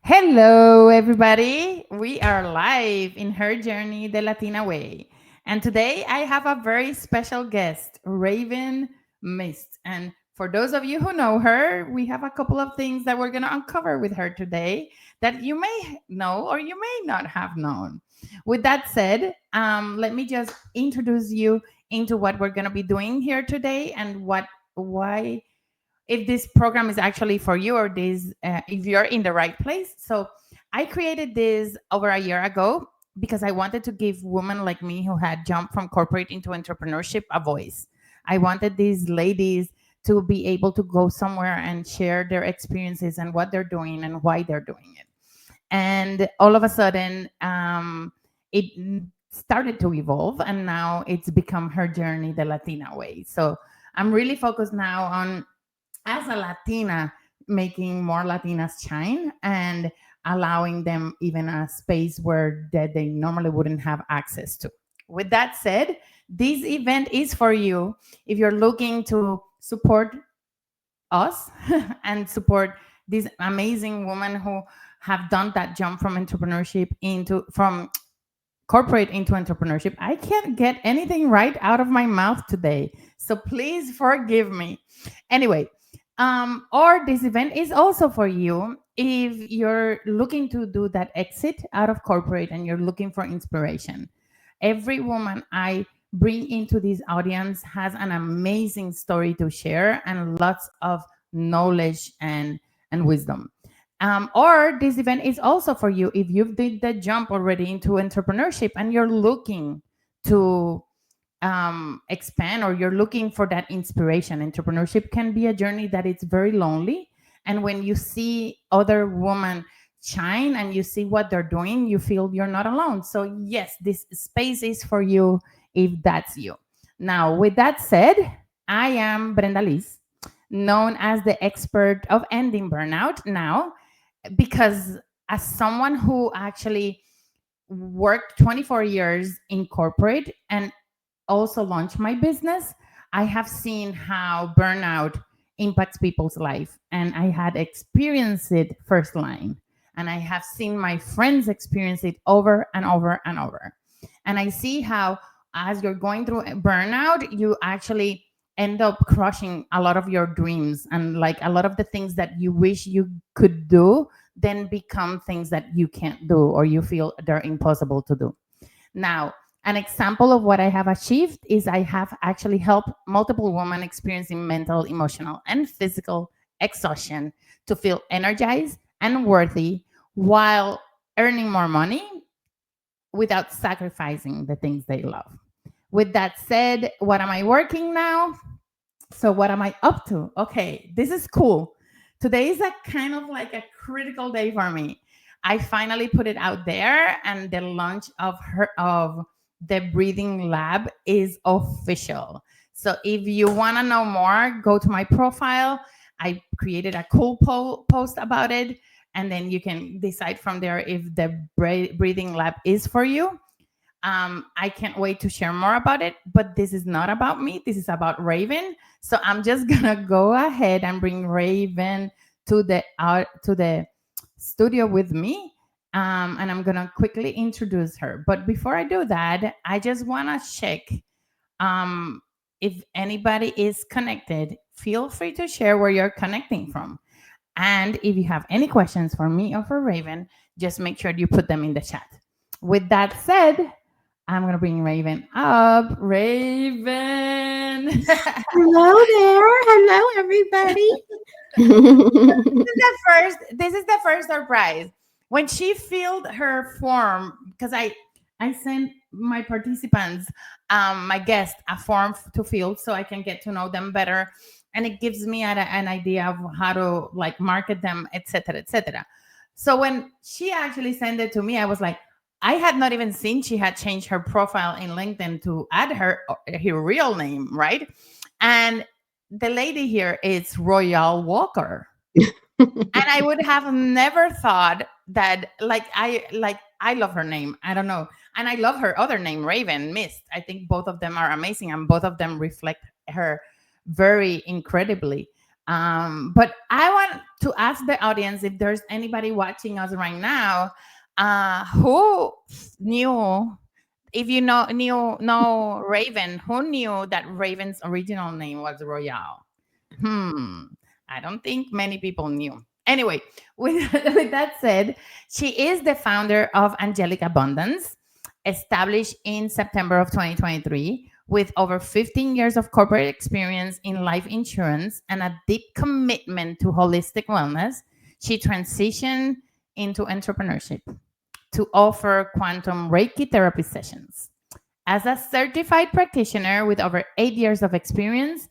Hello, everybody. We are live in her journey, the Latina way. And today I have a very special guest, Raven Myst. And for those of you who know her, we have a couple of things that we're going to uncover with her today that you may know or you may not have known. With that said, let me just introduce you into what we're going to be doing here today and why if this program is actually for you or this if you're in the right place. So I created this over a year ago because I wanted to give women like me who had jumped from corporate into entrepreneurship a voice. I wanted these ladies to be able to go somewhere and share their experiences and what they're doing and why they're doing it. And all of a sudden, it started to evolve, and now it's become her journey the Latina way. So I'm really focused now on, as a Latina, making more Latinas shine and allowing them even a space where that they normally wouldn't have access to. With that said, this event is for you if you're looking to support us and support these amazing women who have done that jump from entrepreneurship into from corporate into entrepreneurship. I can't get anything right out of my mouth today, so please forgive me. Anyway, or this event is also for you if you're looking to do that exit out of corporate and you're looking for inspiration. Every woman I bring into this audience has an amazing story to share and lots of knowledge and wisdom. Or this event is also for you if you've did the jump already into entrepreneurship and you're looking to expand, or you're looking for that inspiration. Entrepreneurship can be a journey that it's very lonely, and when you see other women shine and you see what they're doing, you feel you're not alone. So yes, this space is for you if that's you. Now, with that said, I am Brenda Liz, known as the expert of ending burnout now, because as someone who actually worked 24 years in corporate and also launched my business, I have seen how burnout impacts people's life. And I had experienced it first line. And I have seen my friends experience it over and over and over. And I see how, as you're going through burnout, you actually end up crushing a lot of your dreams, and like a lot of the things that you wish you could do then become things that you can't do or you feel they're impossible to do. Now, an example of what I have achieved is I have actually helped multiple women experiencing mental, emotional, and physical exhaustion to feel energized and worthy while earning more money without sacrificing the things they love. With that said, what am I working now? So, what am I up to? Okay, this is cool. Today is a kind of like a critical day for me. I finally put it out there, and the launch of the breathing lab is official. So, if you want to know more, go to my profile. I created a cool post about it, and then you can decide from there if the breathing lab is for you. I can't wait to share more about it, but this is not about me. This is about Raven. So I'm just gonna go ahead and bring Raven to the studio with me, and I'm gonna quickly introduce her. But before I do that, I just wanna check um, if anybody is connected. Feel free to share where you're connecting from, and if you have any questions for me or for Raven, just make sure you put them in the chat. With that said, I'm gonna bring Raven up. Raven. Hello there. Hello, everybody. This is the first surprise. When she filled her form, because I sent my participants, my guests, a form to fill so I can get to know them better, and it gives me an idea of how to like market them, etc., etc. So when she actually sent it to me, I was like, I had not even seen she had changed her profile in LinkedIn to add her real name, right? And the lady here is Royale Walker. And I would have never thought that I love her name. I don't know. And I love her other name, Raven Myst. I think both of them are amazing and both of them reflect her very incredibly. But I want to ask the audience if there's anybody watching us right now who knew, if you know Raven, who knew that Raven's original name was Royale? Hmm. I don't think many people knew. Anyway, with that said, she is the founder of Angelic Abundance, established in September of 2023, with over 15 years of corporate experience in life insurance and a deep commitment to holistic wellness. She transitioned into entrepreneurship to offer quantum Reiki therapy sessions. As a certified practitioner with over 8 years of experience,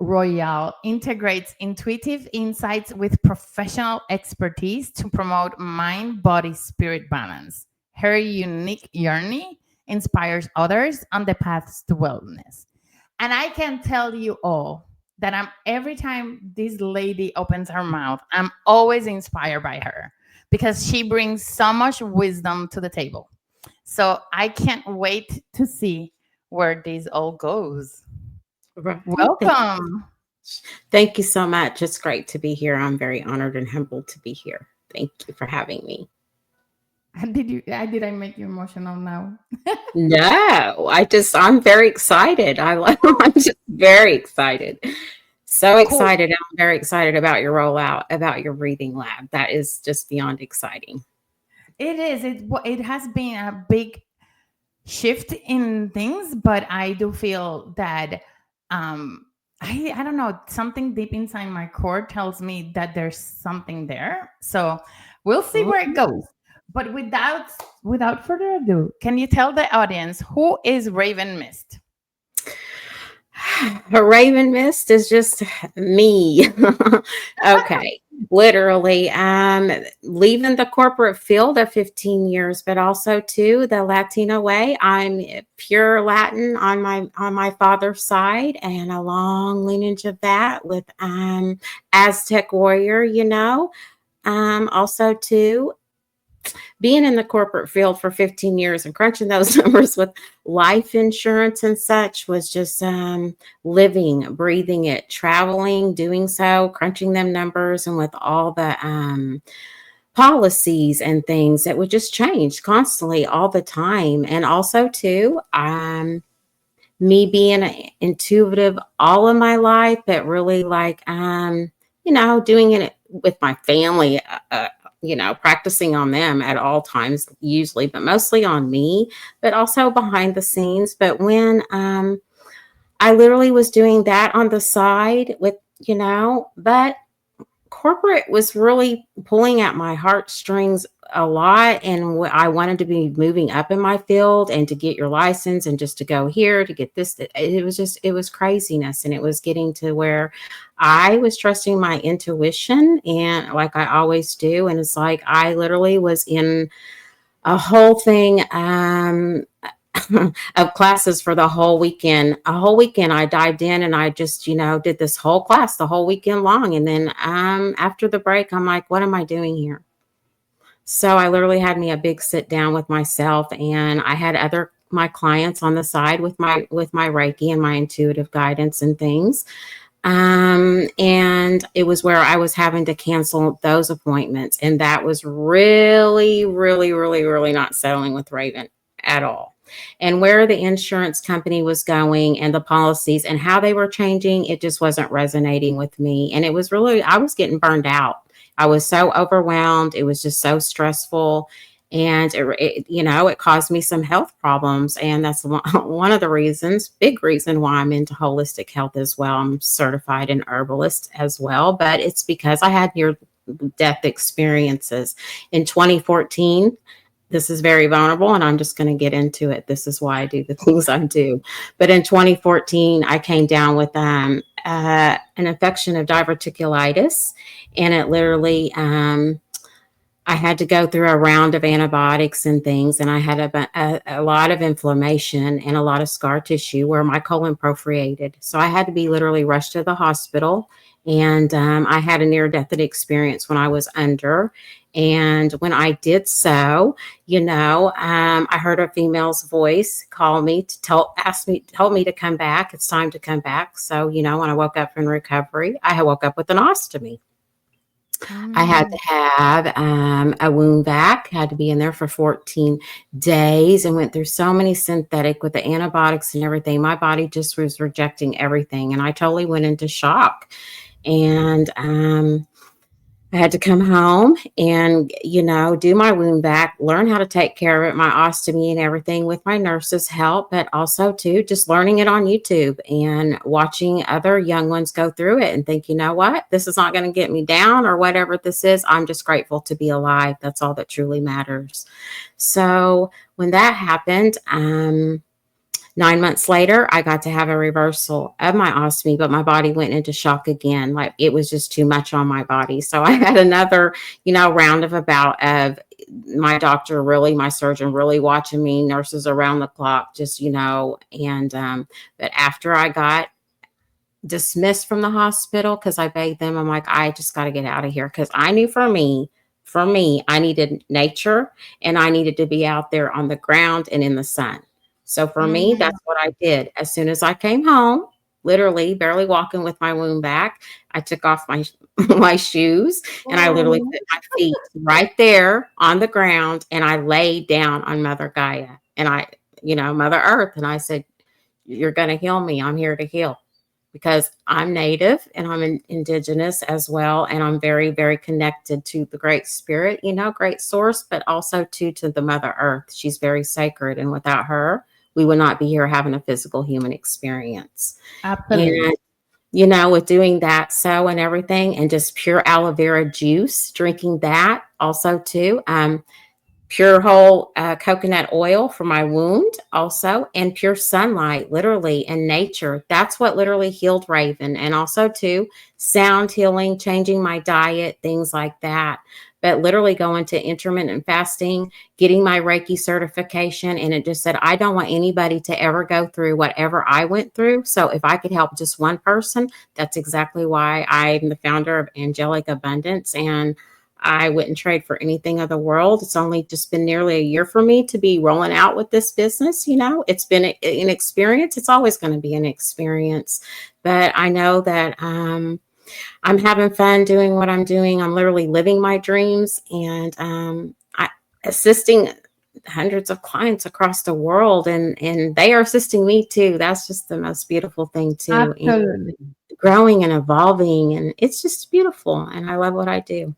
Royale integrates intuitive insights with professional expertise to promote mind body spirit balance. Her unique journey inspires others on the paths to wellness. And I can tell you all that every time this lady opens her mouth, I'm always inspired by her because she brings so much wisdom to the table. So I can't wait to see where this all goes. Right. Welcome. Thank you so much. It's great to be here. I'm very honored and humbled to be here. Thank you for having me. Did I make you emotional now? No, I'm very excited. I'm just very excited. So Cool. excited. I'm very excited about your rollout, about your breathing lab. That is just beyond exciting. It is. It has been a big shift in things, but I do feel that um I don't know, something deep inside my core tells me that there's something there. So we'll see where it goes. But without further ado, can you tell the audience who is Raven Myst? Raven Myst is just me. Okay. Literally, leaving the corporate field of 15 years, but also too the Latina way. I'm pure Latin on my father's side, and a long lineage of that with Aztec warrior, Also too being in the corporate field for 15 years and crunching those numbers with life insurance and such was just living, breathing it, traveling, doing so, crunching them numbers, and with all the policies and things that would just change constantly all the time. And also, too, me being intuitive all of my life, but really like, doing it with my family. Practicing on them at all times, usually, but mostly on me, but also behind the scenes. But when I literally was doing that on the side with, but corporate was really pulling at my heartstrings a lot. And I wanted to be moving up in my field and to get your license and just to go here to get this. It was craziness. And it was getting to where I was trusting my intuition, and like I always do. And it's like I literally was in a whole thing of classes for the whole weekend. A whole weekend I dived in and I just, did this whole class the whole weekend long. And then after the break, I'm like, what am I doing here? So I literally had me a big sit down with myself, and I had my clients on the side with my Reiki and my intuitive guidance and things. And it was where I was having to cancel those appointments. And that was really, really, really, really not settling with Raven at all. And where the insurance company was going and the policies and how they were changing, it just wasn't resonating with me. And it was really, I was getting burned out. I was so overwhelmed. It was just so stressful. And it caused me some health problems. And that's one of the reasons, big reason why I'm into holistic health as well. I'm certified in herbalist as well, but it's because I had near death experiences in 2014. This is very vulnerable, and I'm just going to get into it. This is why I do the things I do. But in 2014, I came down with an infection of diverticulitis, and it literally, I had to go through a round of antibiotics and things, and I had a lot of inflammation and a lot of scar tissue where my colon perforated. So I had to be literally rushed to the hospital And I had a near-death experience when I was under. And when I did so, I heard a female's voice call me to told me to come back. It's time to come back. So, when I woke up from recovery, I woke up with an ostomy. I had Mm. to have a wound vac, had to be in there for 14 days and went through so many synthetic with the antibiotics and everything. My body just was rejecting everything. And I totally went into shock. And I had to come home and, do my wound vac, learn how to take care of it, my ostomy and everything with my nurse's help, but also too, just learning it on YouTube and watching other young ones go through it and think, you know what, this is not going to get me down or whatever this is. I'm just grateful to be alive. That's all that truly matters. So when that happened, 9 months later, I got to have a reversal of my ostomy, but my body went into shock again. Like it was just too much on my body. So I had another, round of about of my doctor really, my surgeon really watching me, nurses around the clock, just, and, but after I got dismissed from the hospital because I begged them. I'm like, I just got to get out of here because I knew for me, I needed nature and I needed to be out there on the ground and in the sun. So for me, Mm. that's what I did. As soon as I came home, literally barely walking with my wound back, I took off my my shoes and I literally Oh. put my feet right there on the ground and I laid down on Mother Gaia and Mother Earth, and I said, "You're going to heal me. I'm here to heal." Because I'm Native and I'm Indigenous as well. And I'm very, very connected to the Great Spirit, Great Source, but also to the Mother Earth. She's very sacred. And without her, we would not be here having a physical human experience. Absolutely. And, with doing that, so and everything, and just pure aloe vera juice, drinking that also too. Pure whole coconut oil for my wound also, and pure sunlight literally and nature. That's what literally healed Raven. And also too, sound healing, changing my diet, things like that. But literally going to intermittent fasting, getting my Reiki certification, and it just said, I don't want anybody to ever go through whatever I went through. So if I could help just one person, that's exactly why I'm the founder of Angelic Abundance. And I wouldn't trade for anything of the world. It's only just been nearly a year for me to be rolling out with this business. It's been an experience. It's always going to be an experience. But I know that I'm having fun doing what I'm doing. I'm literally living my dreams and assisting hundreds of clients across the world. And they are assisting me too. That's just the most beautiful thing too. And Absolutely. growing and evolving. And it's just beautiful. And I love what I do.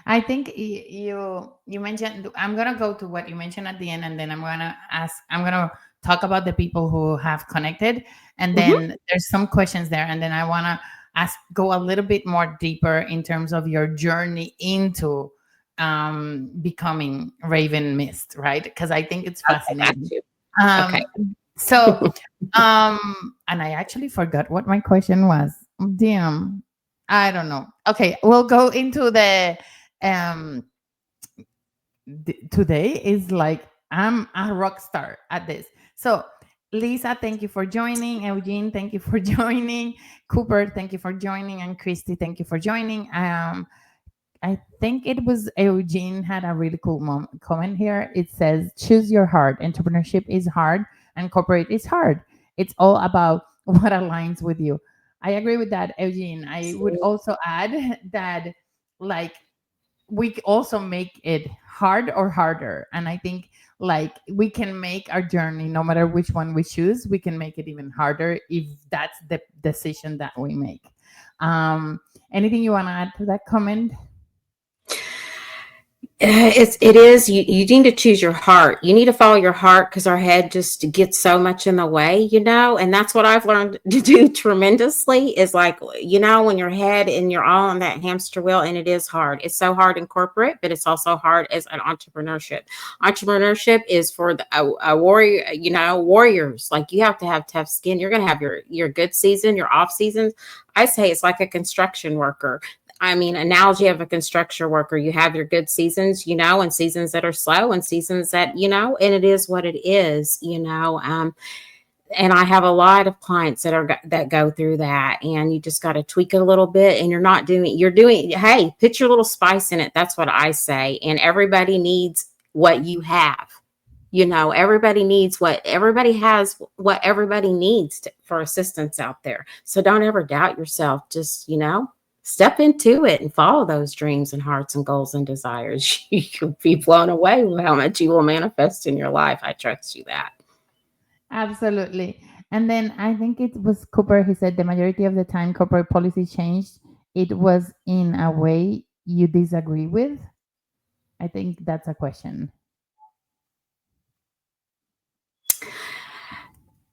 I think you mentioned. I'm gonna go to what you mentioned at the end, and then I'm gonna ask. I'm gonna talk about the people who have connected, and Mhm. then there's some questions there, and then I wanna ask go a little bit more deeper in terms of your journey into becoming Raven Mist, right? Because I think it's Okay, got fascinating. you. Okay. Um, so, and I actually forgot what my question was. Damn, I don't know. Okay, we'll go into the um today is like I'm a rock star at this. So Lisa, thank you for joining. Eugene, thank you for joining. Cooper, thank you for joining. And Christy, thank you for joining. I think it was Eugene had a really cool comment here. It says, choose your heart. Entrepreneurship is hard and corporate is hard. It's all about what aligns with you. I agree with that, Eugene. I would also add that, like, we also make it hard or harder. And I think, like, we can make our journey, no matter which one we choose, we can make it even harder if that's the decision that we make. Anything you want to add to that comment? It is you need to choose your heart. You need to follow your heart because our head just gets so much in the way, and that's what I've learned to do tremendously is like, when your head and you're all on that hamster wheel, and it is hard. It's so hard in corporate, but it's also hard as an entrepreneurship is for a warrior, warriors. Like, you have to have tough skin. You're going to have your good season, your off seasons. I say it's like a construction worker. I mean, analogy of a construction worker. You have your good seasons, and seasons that are slow and seasons that, and it is what it is. and I have a lot of clients that go through that, and you just got to tweak it a little bit, and you're doing, hey, put your little spice in it. That's what I say. And everybody needs what you have. Everybody has what everybody needs for assistance out there. So don't ever doubt yourself. Just, step into it and follow those dreams and hearts and goals and desires. You'll be blown away with how much you will manifest in your life. I trust you that. Absolutely. And then I think it was Cooper who said the majority of the time corporate policy changed, it was in a way you disagree with. I think that's a question.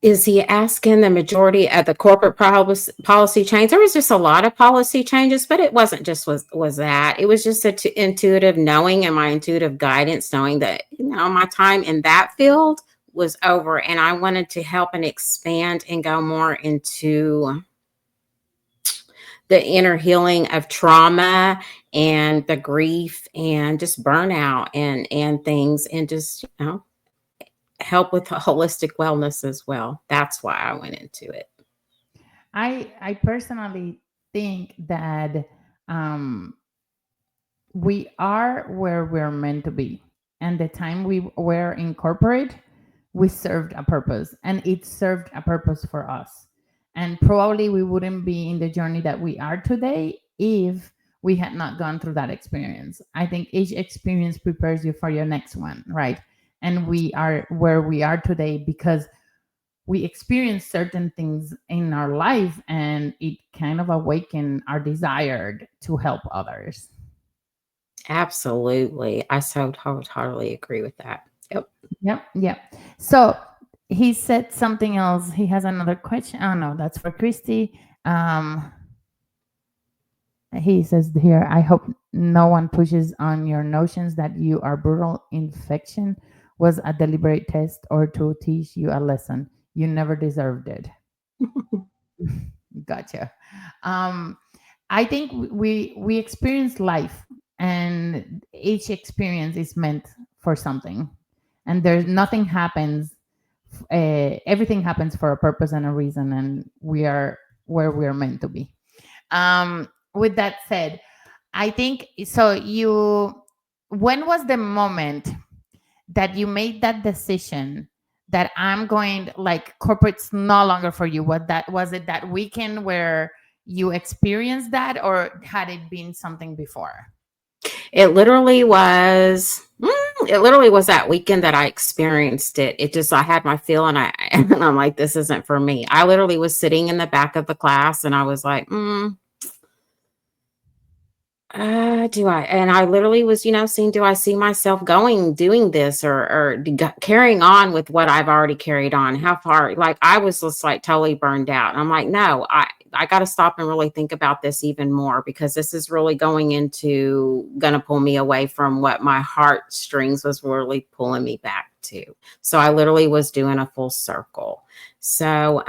Is he asking the majority of the corporate policy change? There was just a lot of policy changes, but it wasn't just was that. It was just intuitive knowing and my intuitive guidance, knowing that my time in that field was over, and I wanted to help and expand and go more into the inner healing of trauma and the grief and just burnout and things, and just help with holistic wellness as well. That's why I went into it. I personally think that um, we are where we're meant to be, and the time we were in corporate, we served a purpose, and it served a purpose for us. And probably we wouldn't be in the journey that we are today if we had not gone through that experience. I think each experience prepares you for your next one, right? And we are where we are today because we experience certain things in our life, and it kind of awaken our desire to help others. Absolutely. I so totally agree with that. Yep. Yep, yep. So he said something else. He has another question. Oh no, that's for Christy. Um, he says here, I hope no one pushes on your notions that you are brutal. Infection was a deliberate test or to teach you a lesson. You never deserved it. Gotcha. Um, I think we experience life, and each experience is meant for something, and there's nothing happens. Everything happens for a purpose and a reason, and we are where we are meant to be. With that said, I think so. When was the moment that you made that decision that I'm going, like, corporate's no longer for you? What that was, it that weekend where you experienced that, or had it been something before? It literally was. It literally was that weekend that I experienced it. It just, I had my feel, and I'm like, this isn't for me. I literally was sitting in the back of the class, and I was like, do I? And I literally was, seeing, do I see myself doing this, or carrying on with what I've already carried on? How far? Like, I was just like totally burned out. And I'm like, no, I got to stop and really think about this even more, because this is really going to pull me away from what my heartstrings was really pulling me back to. So I literally was doing a full circle. So,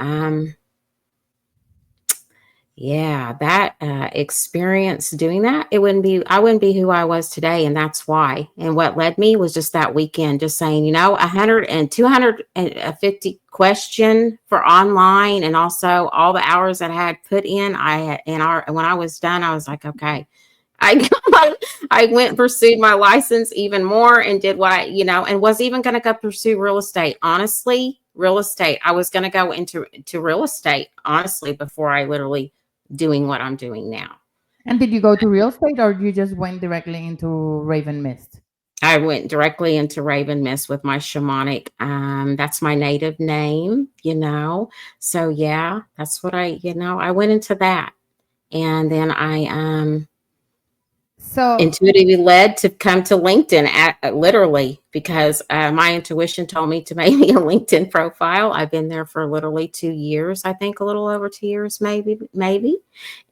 yeah, that experience doing that, I wouldn't be who I was today. And that's why. And what led me was just that weekend, just saying, 100 and 250 question for online, and also all the hours that I had put in. When I was done, I was like, okay, I I went and pursued my license even more, and did what and was even going to go pursue real estate. Honestly, real estate. I was going to go into real estate, honestly, before I literally doing what I'm doing now. And did you go to real estate, or you just went directly into Raven Mist? I went directly into Raven Myst with my shamanic. That's my native name, So yeah, that's what I went into that. And then I So intuitively led to come to LinkedIn, literally, because my intuition told me to make me a LinkedIn profile. I've been there for literally 2 years, I think, a little over 2 years, maybe.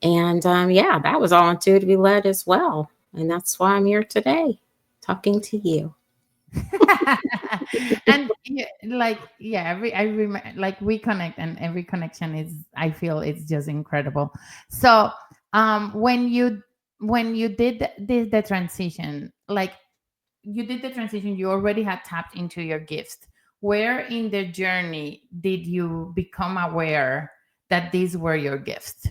And yeah, that was all intuitively led as well. And that's why I'm here today talking to you. and like we connect, and every connection is, I feel it's just incredible. So when you did the transition, like, you did the transition, you already had tapped into your gifts. where in the journey did you become aware that these were your gifts?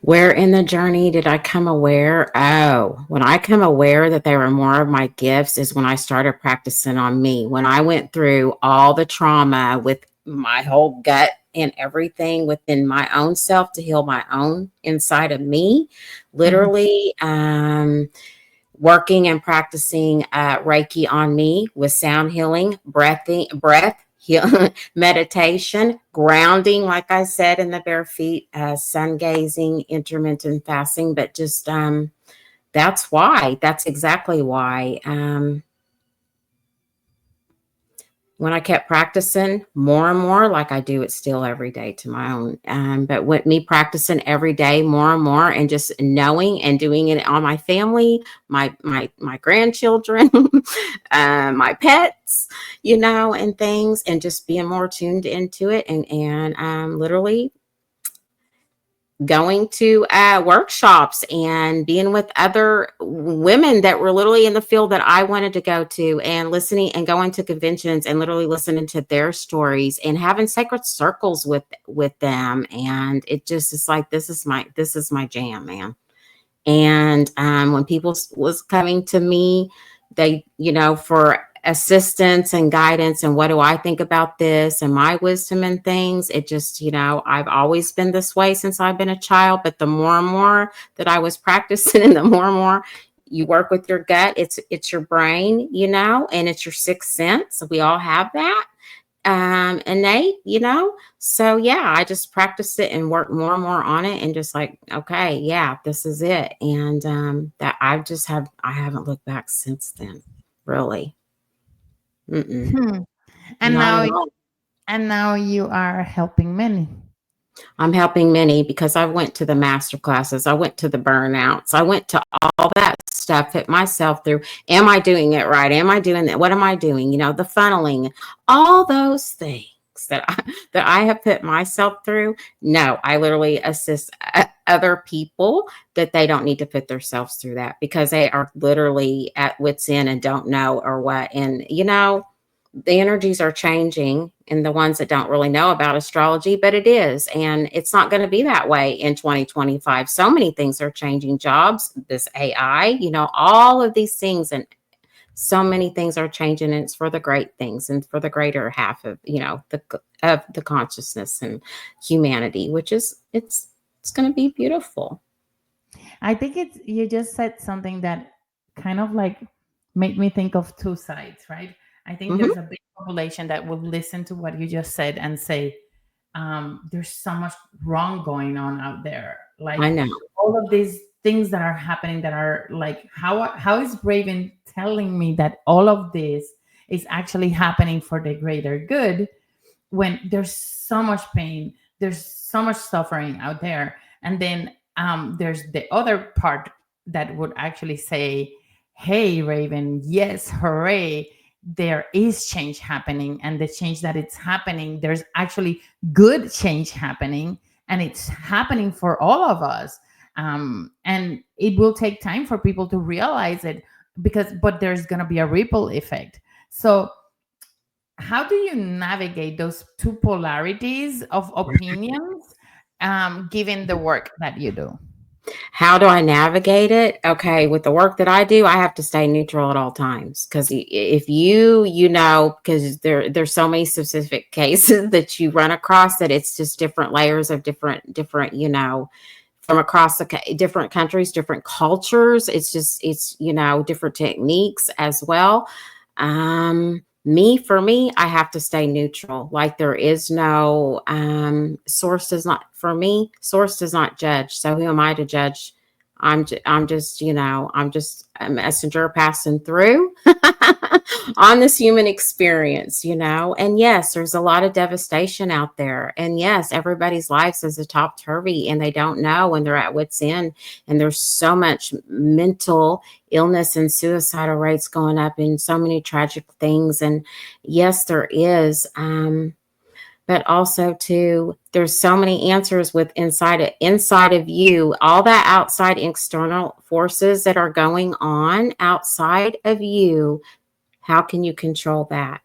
Where in the journey did I come aware? Oh, when I come aware that they were more of my gifts is when I started practicing on me. When I went through all the trauma with my whole gut and everything within my own self to heal my own inside of me, Mhm. literally, working and practicing Reiki on me with sound healing, breath heal, meditation, grounding, like I said, in the bare feet, sun gazing, intermittent fasting. But just that's why. That's exactly why. When I kept practicing more and more, like I do it still every day to my own. But with me practicing every day more and more, and just knowing and doing it on my family, my grandchildren, my pets, and things, and just being more tuned into it, and literally going to workshops and being with other women that were literally in the field that I wanted to go to, and listening and going to conventions and literally listening to their stories and having sacred circles with them. And it just is like, this is my jam, man. And when people was coming to me, they, for assistance and guidance and what do I think about this and my wisdom and things, it just, I've always been this way since I've been a child. But the more and more that I was practicing, and the more and more you work with your gut, it's your brain, and it's your sixth sense. We all have that innate, so yeah, I just practiced it and worked more and more on it, and just like, okay, yeah, this is it. And that I haven't looked back since then, really. Mm-mm, Hmm. And not now, at all. you are helping many. I'm helping many because I went to the master classes, I went to the burnouts, I went to all that stuff, hit myself through. Am I doing it right? Am I doing that? What am I doing? The funneling, all those things that I have put myself through. No, I literally assist other people that they don't need to put themselves through that, because they are literally at wits end and don't know or what. And the energies are changing, and the ones that don't really know about astrology, but it is. And it's not going to be that way in 2025. So many things are changing, jobs, this AI, all of these things, and so many things are changing, and it's for the great things and for the greater half of, the consciousness and humanity, which is, it's going to be beautiful. I think it's you just said something that kind of like made me think of two sides, right? I think Hmm. there's a big population that will listen to what you just said and say, there's so much wrong going on out there. I Like know. all of these things that are happening that are like, how is Raven telling me that all of this is actually happening for the greater good when there's so much pain, there's so much suffering out there? And then there's the other part that would actually say, hey, Raven, yes, hooray, there is change happening. And the change that it's happening, there's actually good change happening, and it's happening for all of us. And it will take time for people to realize it, but there's going to be a ripple effect. So how do you navigate those two polarities of opinions, given the work that you do? How do I navigate it? Okay, with the work that I do, I have to stay neutral at all times, because if because there's so many specific cases that you run across, that it's just different layers of different, from across the different countries, different cultures. It's different techniques as well. For me, I have to stay neutral. Like, there is no source does not for me. Source does not judge. So who am I to judge? I'm just a messenger passing through on this human experience. And yes, there's a lot of devastation out there. And yes, everybody's lives is a top turvy, and they don't know, and they're at wits end. And there's so much mental illness and suicidal rates going up, and so many tragic things. And yes, there is. But also too, there's so many answers with inside of you. All that outside external forces that are going on outside of you, how can you control that?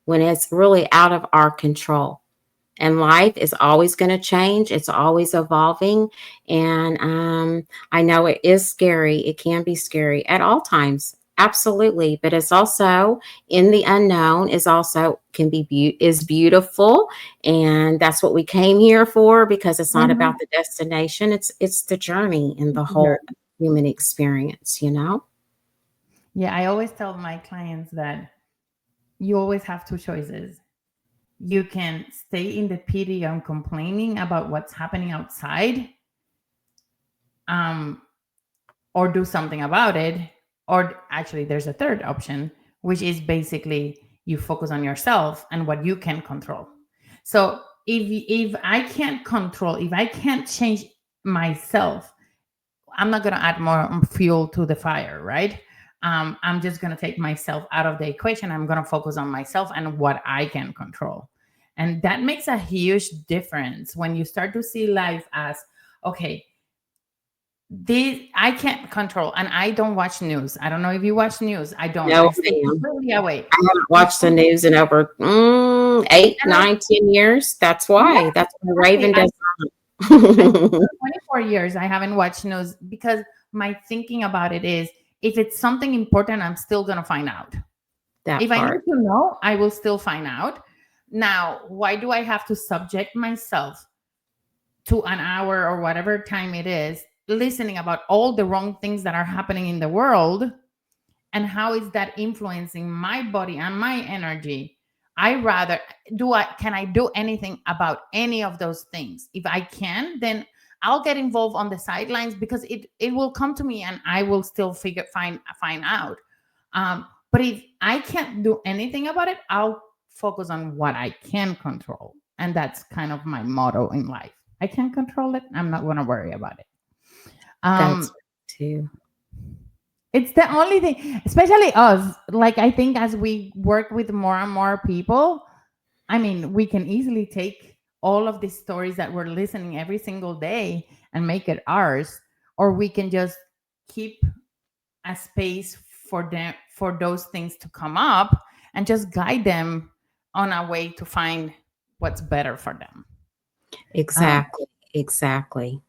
when it's really out of our control. And life is always going to change. It's always evolving. And I know it is scary. It can be scary at all times. Absolutely. But it's also in the unknown is also can be is beautiful. And that's what we came here for, because it's not about Mhm. the destination. It's the journey and the Yeah. whole human experience, you know? Yeah, I always tell my clients that you always have two choices. You can stay in the pity and complaining about what's happening outside, um, or do something about it. Or actually, there's a third option, which is basically you focus on yourself and what you can control. So if I can't control, if I can't change myself, I'm not going to add more fuel to the fire, right? I'm just going to take myself out of the equation. I'm going to focus on myself and what I can control. And that makes a huge difference when you start to see life as, okay, this I can't control. And I don't watch news. I don't know if you watch news. I don't. No, I stay ma'am. completely away. I haven't I watched the news in over eight, and I 9, 10 years. That's yeah, why. That's why exactly. Raven does I not. 24 years I haven't watched news because my thinking about it is if it's something important, I'm still gonna find out. That If I need part. to know, I will still find out. Now, why do I have to subject myself to an hour or whatever time it is listening about all the wrong things that are happening in the world, and how is that influencing my body and my energy? I rather do I can I do anything about any of those things? If I can, then I'll get involved on the sidelines because it will come to me and I will still find out. But if I can't do anything about it, I'll focus on what I can control, and that's kind of my motto in life. I can control it. I'm not going to worry about it. That's Um, too. It's the only thing, especially us. Like, I think as we work with more and more people, I mean, we can easily take all of these stories that we're listening every single day and make it ours, or we can just keep a space for them, for those things to come up, and just guide them on a way to find what's better for them. Um, Exactly. Exactly.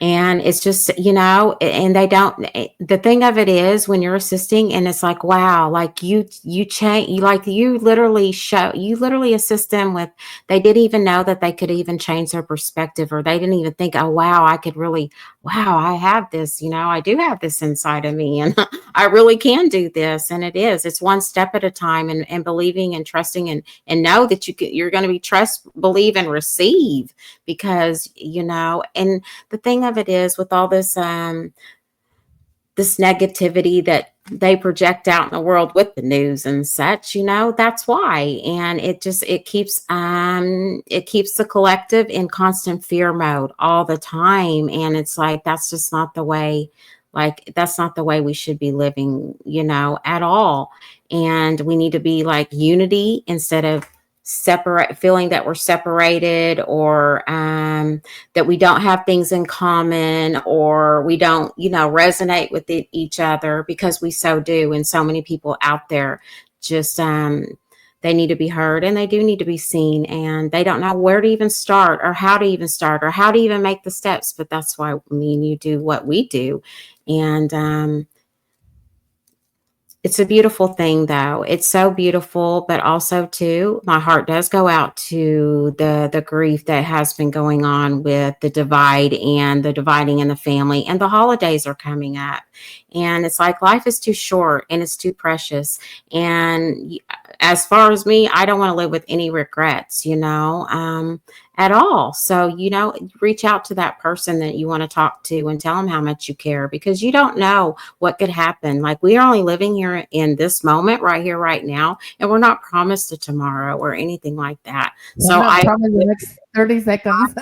And it's just, and they don't, the thing of it is when you're assisting and it's like, wow, like you change, you literally assist them with, they didn't even know that they could even change their perspective, or they didn't even think, oh, wow, I could really, wow, I have this, I do have this inside of me and I really can do this. And it's one step at a time, and believing and trusting, and know that you're going to be trust, believe and receive, because, and the thing of it is with all this negativity that they project out in the world with the news and such, that's why. And it keeps the collective in constant fear mode all the time. And it's like that's just not the way, like that's not the way we should be living, at all. And we need to be like unity instead of separate, feeling that we're separated, or that we don't have things in common, or we don't, resonate with each other, because we so do. And so many people out there just, they need to be heard, and they do need to be seen, and they don't know where to even start, or how to even start, or how to even make the steps. But that's why me and you do what we do. And it's a beautiful thing, though. It's so beautiful, but also too, my heart does go out to the grief that has been going on with the divide and the dividing in the family. And the holidays are coming up, and it's like life is too short and it's too precious. And as far as me, I don't want to live with any regrets, at all. So, reach out to that person that you want to talk to and tell them how much you care, because you don't know what could happen. Like, we are only living here in this moment right here, right now, and we're not promised a tomorrow or anything like that. we're So not promised the next 30 seconds.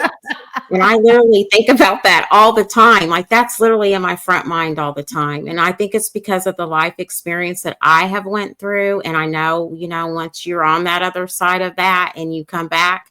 and I literally think about that all the time. Like, that's literally in my front mind all the time. And I think it's because of the life experience that I have went through. And I know, once you're on that other side of that and you come back,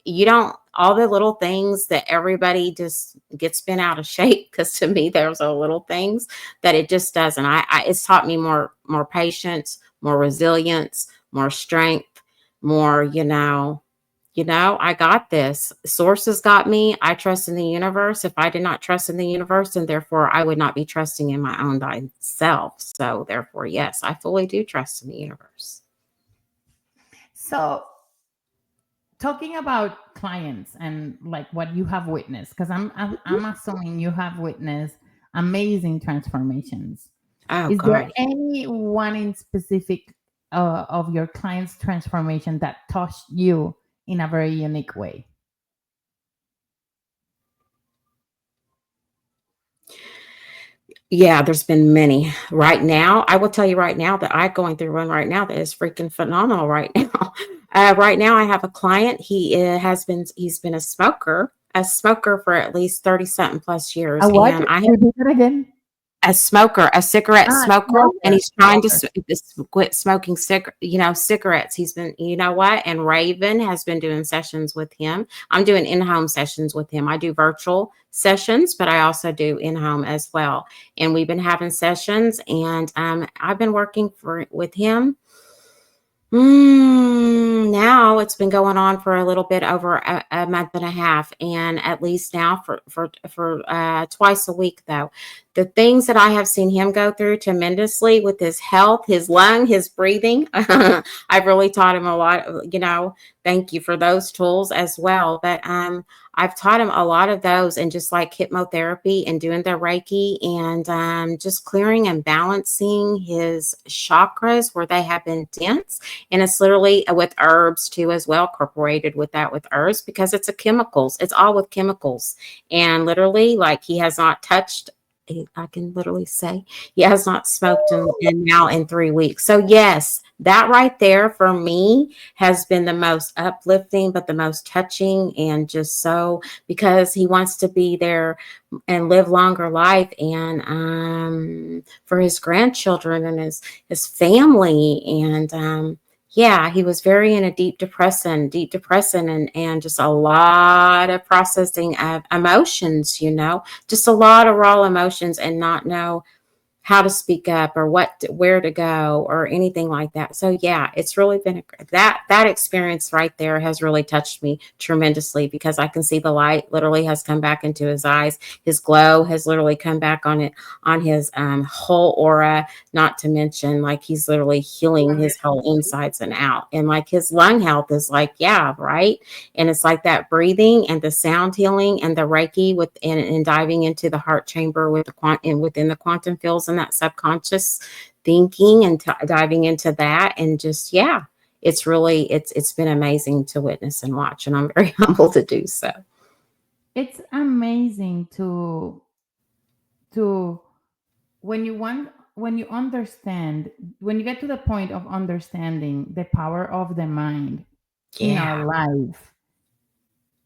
you don't, all the little things that everybody just gets bent out of shape. Because to me, there's a little things that it just doesn't. It's taught me more patience, more resilience, more strength, more, I got this. Sources got me. I trust in the universe. If I did not trust in the universe, then therefore I would not be trusting in my own self. So therefore, yes, I fully do trust in the universe. So, talking about clients and like what you have witnessed, because I'm assuming you have witnessed amazing transformations. Oh Is there God. any one in specific of your client's transformation that touched you in a very unique way? Yeah, there's been many. Right now, I will tell you right now that I'm going through one right now that is freaking phenomenal right now. Right now, I have a client. He's been a smoker for at least 30 something plus A years. what? And I Repeat it again. a smoker, a cigarette Ah, smoker, and smoker. he's trying to Smoker. quit smoking cigarettes. He's been, what? And Raven has been doing sessions with him. I'm doing in-home sessions with him. I do virtual sessions, but I also do in-home as well. And we've been having sessions, and I've been working with him. Now it's been going on for a little bit over a month and a half, and at least now for twice a week though. The things that I have seen him go through tremendously with his health, his lung, his breathing. I've really taught him a lot. Thank you for those tools as well. But I've taught him a lot of those, and just like hypnotherapy and doing the Reiki, and just clearing and balancing his chakras where they have been dense. And it's literally with herbs too, as well, incorporated with that with herbs, because it's a chemicals. It's all with chemicals. And literally, like, he has not touched, I can literally say he has not smoked in now in 3 weeks. So yes, that right there for me has been the most uplifting, but the most touching, and just so, because he wants to be there and live longer life, and for his grandchildren and his family. And yeah, he was very in a deep depression, and just a lot of processing of emotions, just a lot of raw emotions, and not know how to speak up or where to go or anything like that. So yeah, it's really been that experience right there has really touched me tremendously, because I can see the light literally has come back into his eyes. His glow has literally come back on his whole aura, not to mention, like, he's literally healing his whole insides and out. And like his lung health is like, yeah, right. And it's like that breathing and the sound healing and the Reiki and diving into the heart chamber with within the quantum fields and that subconscious thinking, and diving into that. And just, yeah, it's been amazing to witness and watch, and I'm very humble to do so. It's amazing to when you understand, when you get to the point of understanding the power of the mind in Yeah. our life.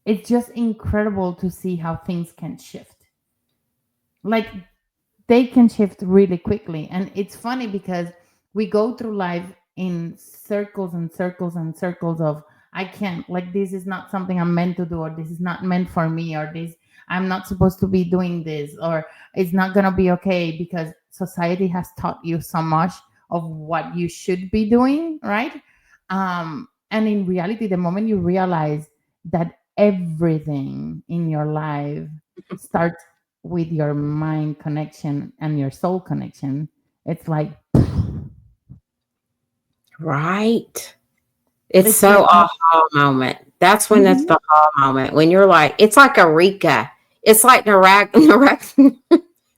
It's just incredible to see how things can shift. Like, they can shift really quickly. And it's funny because we go through life in circles and circles and circles of, I can't, like, this is not something I'm meant to do, or this is not meant for me, or this, I'm not supposed to be doing this, or it's not going to be okay because society has taught you so much of what you should be doing, right? And in reality, the moment you realize that everything in your life starts with your mind connection and your soul connection, it's like, Right. It's it's so like, aha moment. That's when that's mhm, the aha moment. When you're like, it's like Eureka. It's like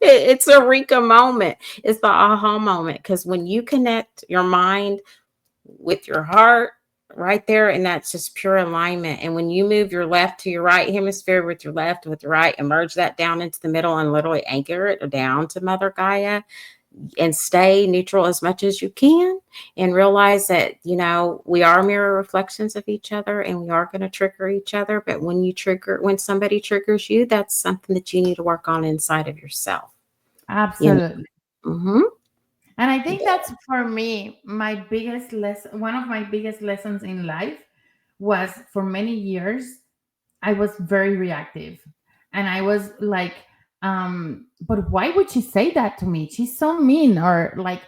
it's a Eureka moment. It's the aha moment. Because when you connect your mind with your heart right there, and that's just pure alignment. And when you move your left to your right hemisphere with your left, with your right, and merge that down into the middle, and literally anchor it down to Mother Gaia, and stay neutral as much as you can, and realize that, we are mirror reflections of each other, and we are going to trigger each other. But when somebody triggers you, that's something that you need to work on inside of yourself. You know? absolutely. Mm-hmm. And I think that's, for me, my biggest lesson. One of my biggest lessons in life was, for many years I was very reactive, and I was like, but why would she say that to me? She's so mean, or like,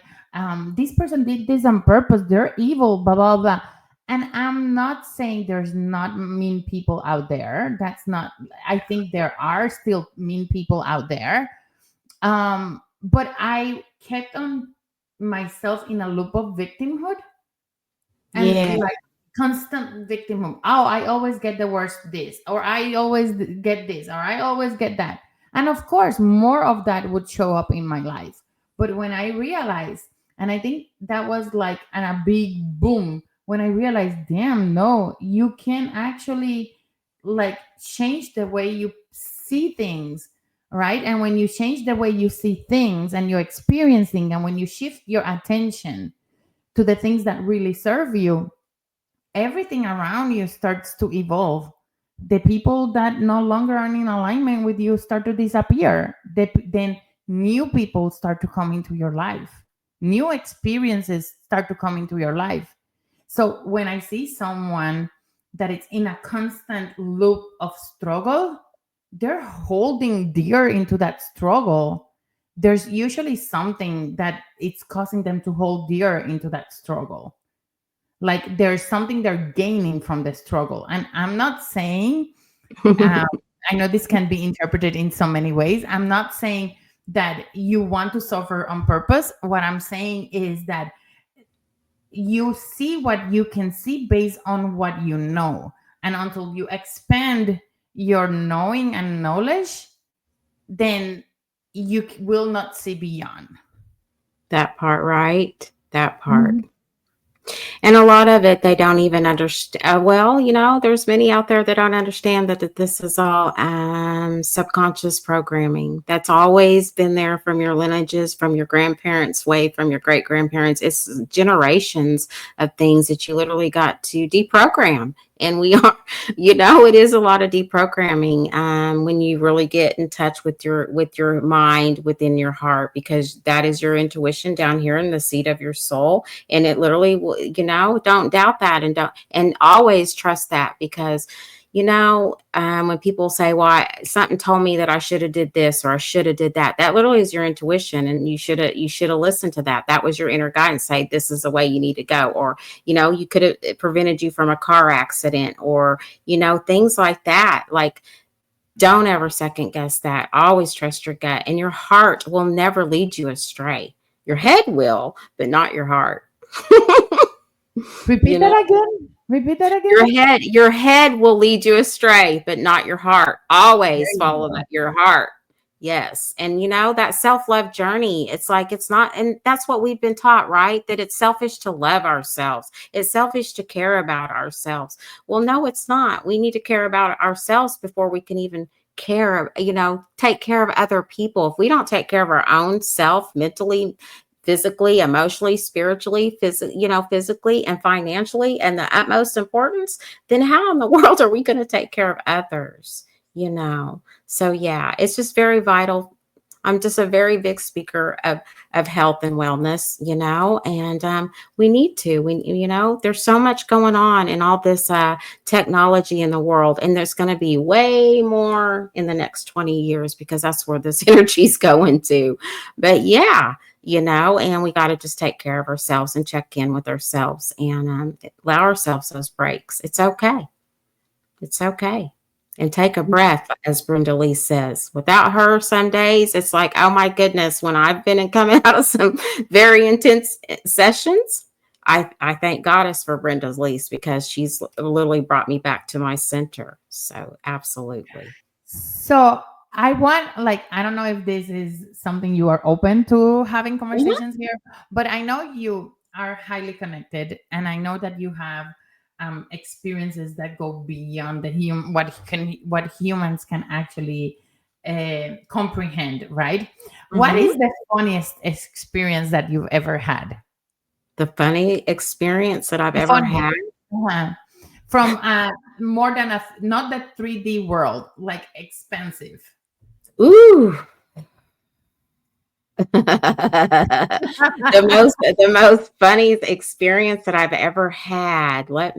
this person did this on purpose, they're evil, blah blah blah. And I'm not saying there's not mean people out there. That's not, I think there are still mean people out there. But I kept on myself in a loop of victimhood, and Yeah. like constant victimhood. Oh, I always get the worst this, or I always get this, or I always get that. And of course, more of that would show up in my life. But when I realized, and I think that was like a big boom when I realized, damn, no, you can actually like change the way you see things, right? And when you change the way you see things and you're experiencing, and when you shift your attention to the things that really serve you, everything around you starts to evolve. The people that no longer are in alignment with you start to disappear. Then new people start to come into your life. New experiences start to come into your life. So when I see someone that is in a constant loop of struggle, they're holding dear into that struggle. There's usually something that it's causing them to hold dear into that struggle, like there's something they're gaining from the struggle. And I'm not saying, um, I know this can be interpreted in so many ways. I'm not saying that you want to suffer on purpose. What I'm saying is that you see what you can see based on what you know, and until you expand your knowing and knowledge, then you will not see beyond. That part, right? That part. Mhm. And a lot of it, they don't even understand. Well, there's many out there that don't understand that this is all subconscious programming that's always been there from your lineages, from your grandparents' way, from your great grandparents. It's generations of things that you literally got to deprogram. And we are, it is a lot of deprogramming when you really get in touch with your mind within your heart, because that is your intuition down here in the seat of your soul. And it literally will, don't doubt that, and always trust that, because when people say, well, something told me that I should have did this or I should have did that, that literally is your intuition, and you should have listened to that. That was your inner guidance, say this is the way you need to go. Or you could have prevented you from a car accident, or things like that. Like, don't ever second guess that. Always trust your gut, and your heart will never lead you astray. Your head will, but not your heart. Repeat you that know again. Repeat that again. your head will lead you astray, but not your heart. There Always you follow go. your heart. Yes. And that self-love journey, it's like, it's not, and that's what we've been taught, right? That it's selfish to love ourselves. It's selfish to care about ourselves. Well, no, it's not. We need to care about ourselves before we can even take care of other people. If we don't take care of our own self, mentally, physically, emotionally, spiritually, physically and financially, and the utmost importance, then how in the world are we going to take care of others? So yeah, it's just very vital. I'm just a very big speaker of health and wellness, and we need to. There's so much going on in all this technology in the world, and there's going to be way more in the next 20 years, because that's where this energy is going to. But yeah, and we got to just take care of ourselves and check in with ourselves, and allow ourselves those breaks. It's okay. It's okay. And take a breath, as Brenda Lee says. Without her, some days it's like, oh my goodness, when I've been coming out of some very intense sessions, I thank Goddess for Brenda Lee's, because she's literally brought me back to my center. So absolutely. So I want, like, I don't know if this is something you are open to having Mhm. conversations here, but I know you are highly connected, and I know that you have experiences that go beyond what humans can actually comprehend, right? What Mhm. is the funniest experience that you've ever had? The funny experience that I've The ever funniest. had. Uh-huh. From more than not the 3D world, like expensive. Ooh. The most funny experience that I've ever had. Well,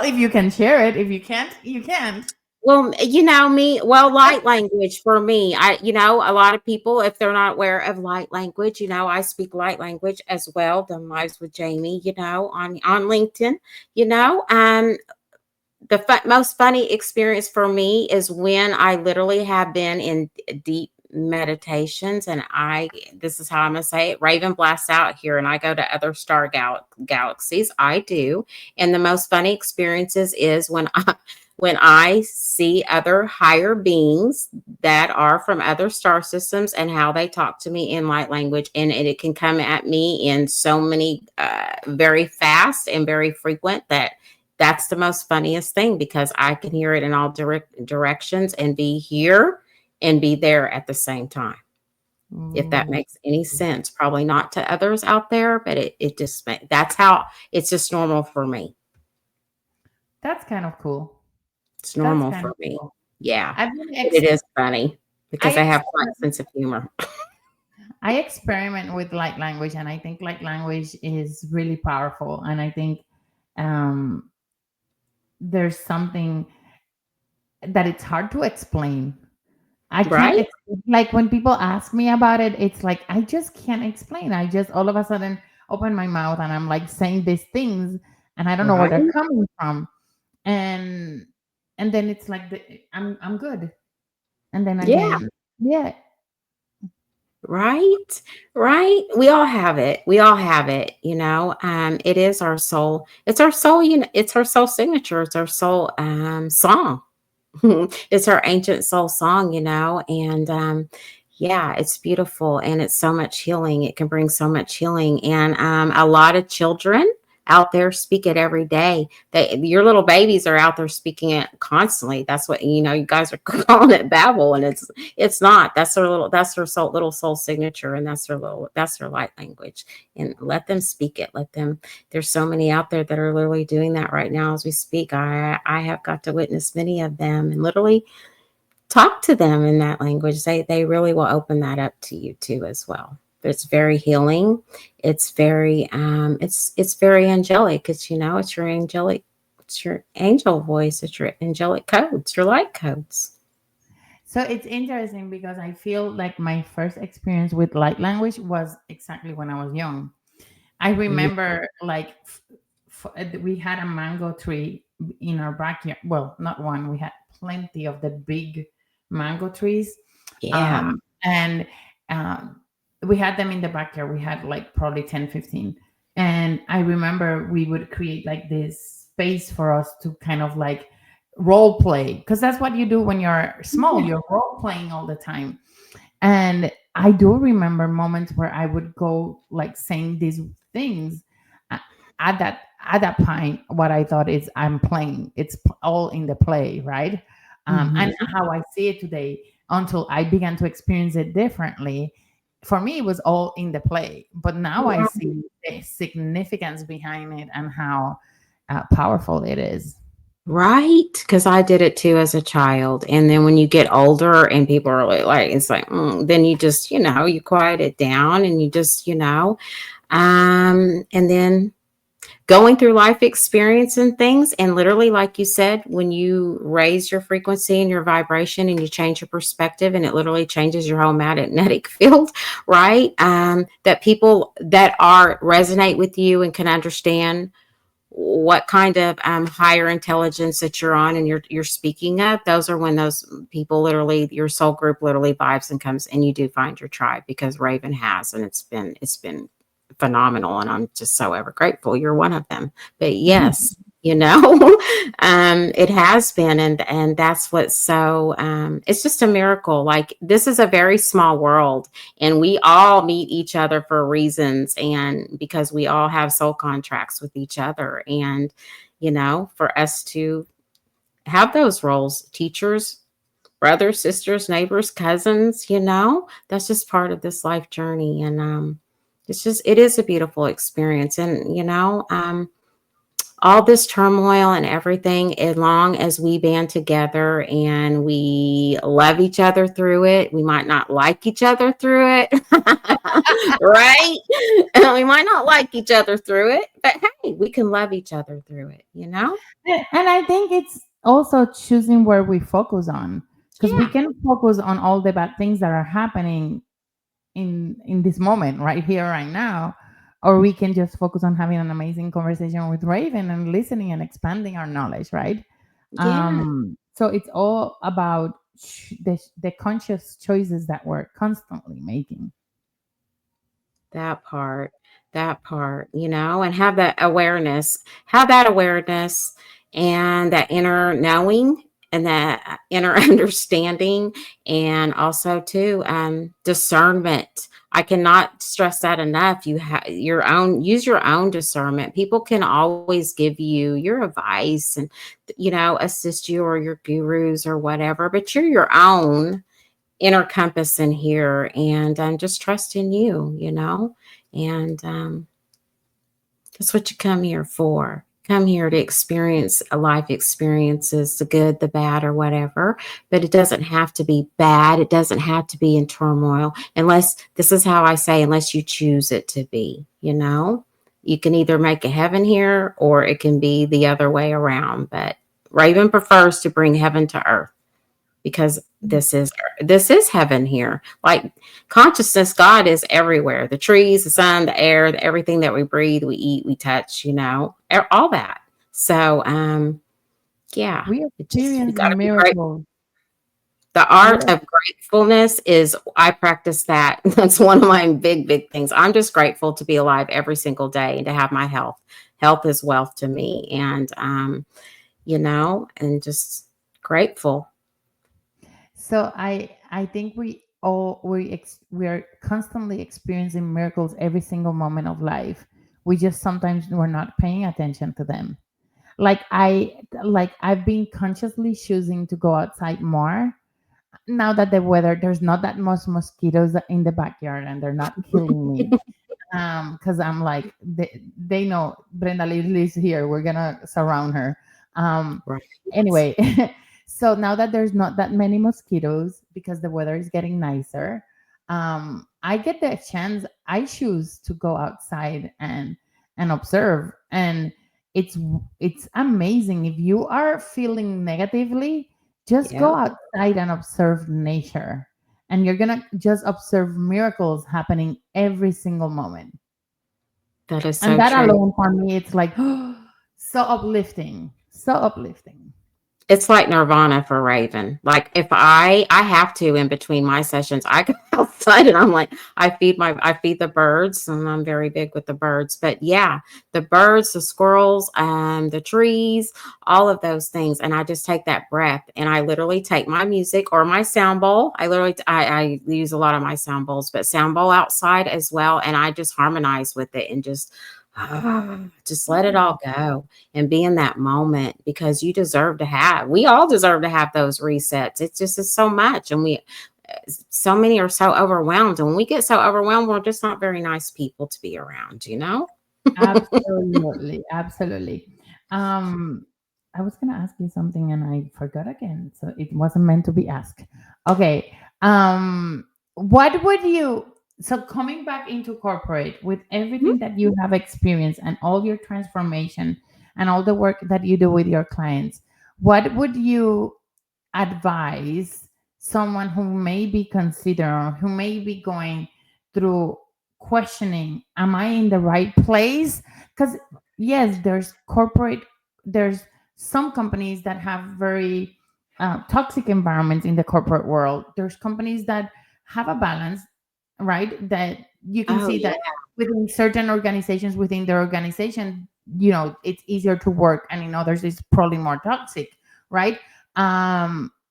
if you can share it. If you can't, you can't. Well, light language for me, a lot of people, if they're not aware of light language, I speak light language as well, done lives with Jamie, on LinkedIn, you know, the most funny experience for me is when I literally have been in deep meditations, and this is how I'm going to say it, Raven blasts out here, and I go to other galaxies. I do. And the most funny experiences is when I see other higher beings that are from other star systems, and how they talk to me in light language. And it can come at me in so many, very fast and very frequent, that's the most funniest thing, because I can hear it in all directions and be here and be there at the same time. If that Ooh, makes any sense, probably not to others out there, but it just that's how it's just normal for me. that's kind of cool. It's That's normal kind for of me. cool. Yeah, I've been but it is funny I because I have quite exper- a sense of humor. I experiment with light language, and I think light language is really powerful. And I think um, there's something that it's hard to explain. I can't. Right? It's like when people ask me about it, it's like I just can't explain. I just all of a sudden open my mouth and I'm like saying these things, and I don't know where they're Right? coming from, and and then it's like I'm good, and then Yeah. again, yeah. Right, right. We all have it. We all have it. It is our soul. It's our soul. It's our soul signature. It's our soul song. It's our ancient soul song. And yeah, it's beautiful, and it's so much healing. It can bring so much healing, and a lot of children out there speak it every day. Your little babies are out there speaking it constantly. That's what you guys are calling it babble, and it's not. That's their little soul signature, and that's their light language. And let them speak it. Let them. There's so many out there that are literally doing that right now as we speak. I have got to witness many of them, and literally talk to them in that language. They really will open that up to you too as well. It's very healing. It's very angelic. It's your angel voice. It's your angelic codes, your light codes. So it's interesting because I feel like my first experience with light language was exactly when I was young. I Mm, remember like we had a mango tree in our backyard. Well, not one. We had plenty of the big mango trees, yeah. and we had them in the backyard. We had like probably 10, 15. And I remember we would create like this space for us to kind of like role play, because that's what you do when you're small. Yeah. You're role playing all the time. And I do remember moments where I would go like saying these things a- at that point. What I thought is I'm playing. It's all in the play, right? And Mhm. how I see it today, until I began to experience it differently. For me, it was all in the play, but now I see the significance behind it and how powerful it is. Right? Because I did it too as a child. And then when you get older and people are like, it's like, then you just, you quiet it down, and you just, and then going through life experience and things. And literally, like you said, when you raise your frequency and your vibration and you change your perspective, and it literally changes your whole magnetic field, right? That people that are resonate with you and can understand what kind of higher intelligence that you're on, and you're speaking of, those are when those people literally, your soul group literally vibes and comes, and you do find your tribe, because Raven has, and it's been phenomenal, and I'm just so ever grateful you're one of them. But yes, it has been, and that's what's so it's just a miracle. Like, this is a very small world, and we all meet each other for reasons, and because we all have soul contracts with each other. And for us to have those roles, teachers, brothers, sisters, neighbors, cousins, that's just part of this life journey. And it is a beautiful experience. And all this turmoil and everything, as long as we band together and we love each other through it, we might not like each other through it, right? We might not like each other through it, but hey, we can love each other through it. And I think it's also choosing where we focus on, because we Yeah. can focus on all the bad things that are happening in this moment right here right now, or we can just focus on having an amazing conversation with Raven and listening and expanding our knowledge, right? Yeah. So it's all about the conscious choices that we're constantly making. That part, that part, and have that awareness and that inner knowing and that inner understanding, and also too discernment. I cannot stress that enough. You have use your own discernment. People can always give you your advice and assist you, or your gurus or whatever, but you're your own inner compass in here, and just trust in you. And that's what you come here for. Come here to experience a life experiences, the good, the bad, or whatever. But it doesn't have to be bad. It doesn't have to be in turmoil, unless, this is how I say, unless you choose it to be. You can either make a heaven here, or it can be the other way around. But Raven prefers to bring heaven to earth, because this is heaven here. Like, consciousness, God is everywhere. The trees, the sun, the air, everything that we breathe, we eat, we touch, all that. So yeah, We it just, we experience got to be great. miracles. The We art of gratefulness is, I practice that. That's one of my big things. I'm just grateful to be alive every single day and to have my health. Health is wealth to me. And and just grateful. So I think we are constantly experiencing miracles every single moment of life. We just sometimes we're not paying attention to them. I've been consciously choosing to go outside more now that the weather, there's not that much mosquitoes in the backyard and they're not killing me. Because I'm like, they know Brenda lives here, we're gonna surround her. um Right. anyway, so now that there's not that many mosquitoes because the weather is getting nicer, I get the chance, I choose to go outside and observe. And it's it's amazing. If you are feeling negatively, just go Yep. outside and observe nature, and you're gonna just observe miracles happening every single moment. That is And so that true. alone for me, it's like so uplifting, so uplifting. It's like nirvana for Raven. Like, if I have to, in between my sessions, I go outside and I'm like, I feed the birds, and I'm very big with the birds. But yeah, the birds, the squirrels, the trees, all of those things. And I just take that breath, and I literally take my music or my sound bowl. I use a lot of my sound bowls, but sound bowl outside as well. And I just harmonize with it, and just let it all go and be in that moment, because we all deserve to have those resets. It's just, it's so much. And so many are so overwhelmed. And when we get so overwhelmed, we're just not very nice people to be around. Absolutely, absolutely. Um, I was gonna ask you something and I forgot again, so it wasn't meant to be asked. Okay. What would you, so coming back into corporate with everything that you have experienced and all your transformation and all the work that you do with your clients, what would you advise someone who may be considering, who may be going through questioning, am I in the right place? Because yes, there's some companies that have very toxic environments in the corporate world. There's companies that have a balance, right? That you can Oh see yeah. that within certain organizations, within their organization, it's easier to work, and in others it's probably more toxic, right?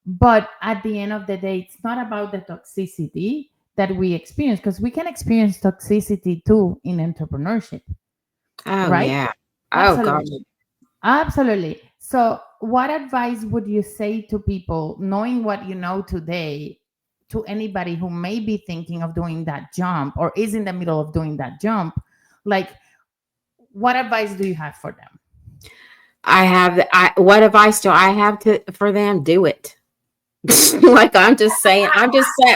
But at the end of the day, it's not about the toxicity that we experience, because we can experience toxicity too in entrepreneurship, Oh right? yeah. Oh gosh. Absolutely. Absolutely. So, what advice would you say to people, knowing what you know today, to anybody who may be thinking of doing that jump or is in the middle of doing that jump? Like, what advice do you have for them? What advice do I have for them? Do it. Like, I'm just saying,